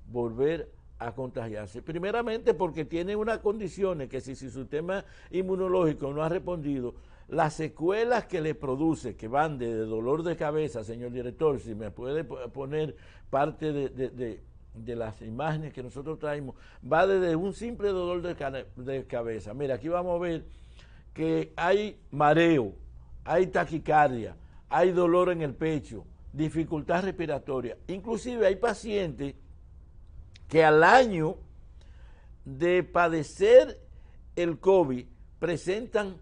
volver a contagiarse. Primeramente porque tiene unas condiciones que si su sistema inmunológico no ha respondido, las secuelas que le produce, que van de dolor de cabeza, señor director, si me puede poner parte de las imágenes que nosotros traemos, va desde un simple dolor de cabeza. Mira, aquí vamos a ver que hay mareo, hay taquicardia, hay dolor en el pecho, dificultad respiratoria. Inclusive hay pacientes que al año de padecer el COVID presentan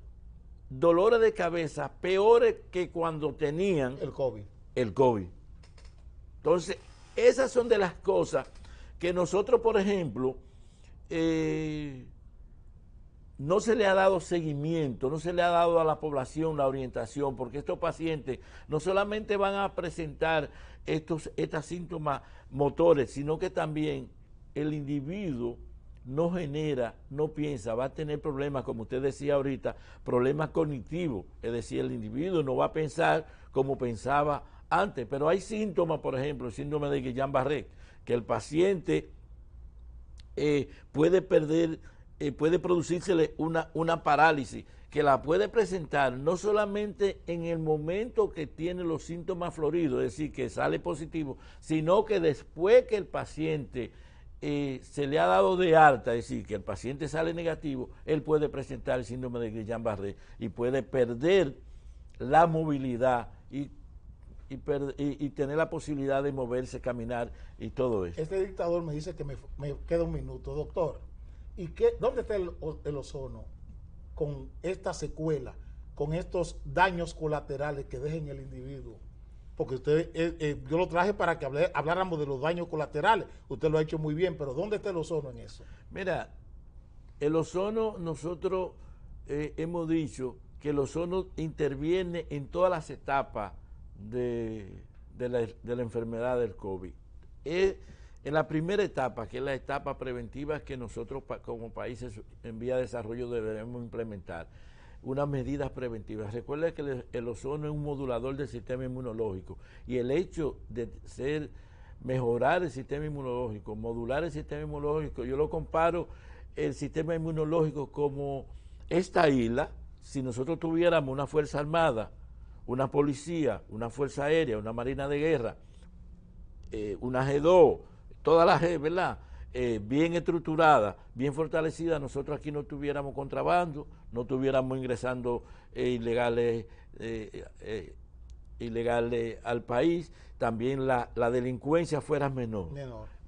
dolores de cabeza peores que cuando tenían el COVID. Entonces, esas son de las cosas que nosotros, por ejemplo, no se le ha dado seguimiento, no se le ha dado a la población la orientación, porque estos pacientes no solamente van a presentar estos síntomas motores, sino que también el individuo no genera, no piensa, va a tener problemas, como usted decía ahorita, problemas cognitivos, es decir, el individuo no va a pensar como pensaba antes, pero hay síntomas, por ejemplo, el síndrome de Guillain-Barré, que el paciente puede producírsele una parálisis, que la puede presentar no solamente en el momento que tiene los síntomas floridos, es decir, que sale positivo, sino que después que el paciente se le ha dado de alta, es decir, que el paciente sale negativo, él puede presentar el síndrome de Guillain-Barré y puede perder la movilidad y tener la posibilidad de moverse, caminar y todo eso. Este dictador me dice que me queda un minuto, doctor. ¿Y dónde está el ozono con esta secuela, con estos daños colaterales que dejen el individuo? Porque usted, yo lo traje para que habláramos de los daños colaterales. Usted lo ha hecho muy bien, pero ¿dónde está el ozono en eso? Mira, el ozono, nosotros hemos dicho que el ozono interviene en todas las etapas de la enfermedad del COVID. En la primera etapa, que es la etapa preventiva que nosotros como países en vía de desarrollo deberemos implementar, unas medidas preventivas. Recuerda que el ozono es un modulador del sistema inmunológico y el hecho de mejorar el sistema inmunológico, modular el sistema inmunológico, yo lo comparo el sistema inmunológico como esta isla. Si nosotros tuviéramos una fuerza armada, una policía, una fuerza aérea, una marina de guerra, una G2, todas las G, ¿verdad? Bien estructurada, bien fortalecida, nosotros aquí no tuviéramos contrabando, no tuviéramos ingresando ilegales al país, también la delincuencia fuera menor.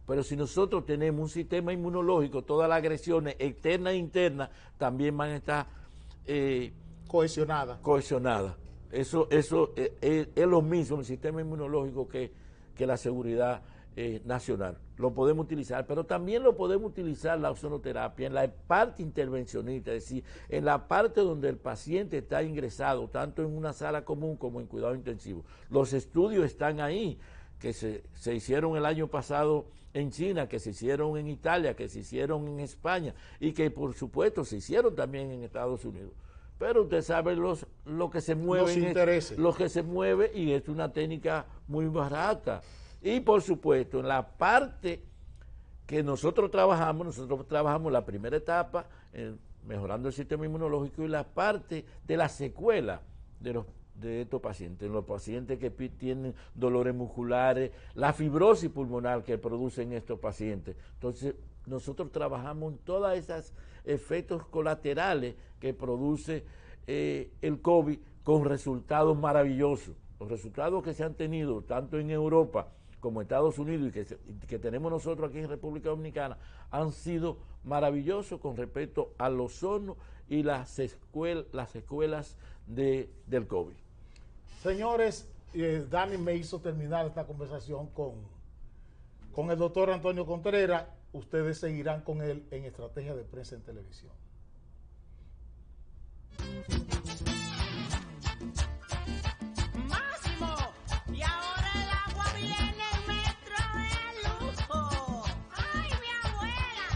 Pero si nosotros tenemos un sistema inmunológico, todas las agresiones externas e internas también van a estar cohesionadas. Eso es lo mismo el sistema inmunológico que la seguridad nacional. Lo podemos utilizar, pero también lo podemos utilizar la ozonoterapia en la parte intervencionista, es decir, en la parte donde el paciente está ingresado, tanto en una sala común como en cuidado intensivo. Los estudios están ahí, que se hicieron el año pasado en China, que se hicieron en Italia, que se hicieron en España y que por supuesto se hicieron también en Estados Unidos. Pero usted sabe lo que se mueve, lo que se mueve, y es una técnica muy barata. Y por supuesto, en la parte que nosotros trabajamos la primera etapa, mejorando el sistema inmunológico, y la parte de la secuela de estos pacientes, los pacientes que tienen dolores musculares, la fibrosis pulmonar que producen estos pacientes. Entonces, nosotros trabajamos en todos esos efectos colaterales que produce el COVID con resultados maravillosos. Los resultados que se han tenido tanto en Europa como Estados Unidos y que tenemos nosotros aquí en República Dominicana han sido maravilloso con respecto al ozono y las secuelas del COVID. Señores, Dani me hizo terminar esta conversación con el doctor Antonio Contreras. Ustedes seguirán con él en Estrategia de Prensa en Televisión. Máximo, y ahora el agua viene en metro de lujo. ¡Ay, mi abuela!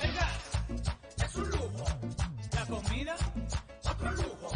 El gas es un lujo, la comida otro lujo.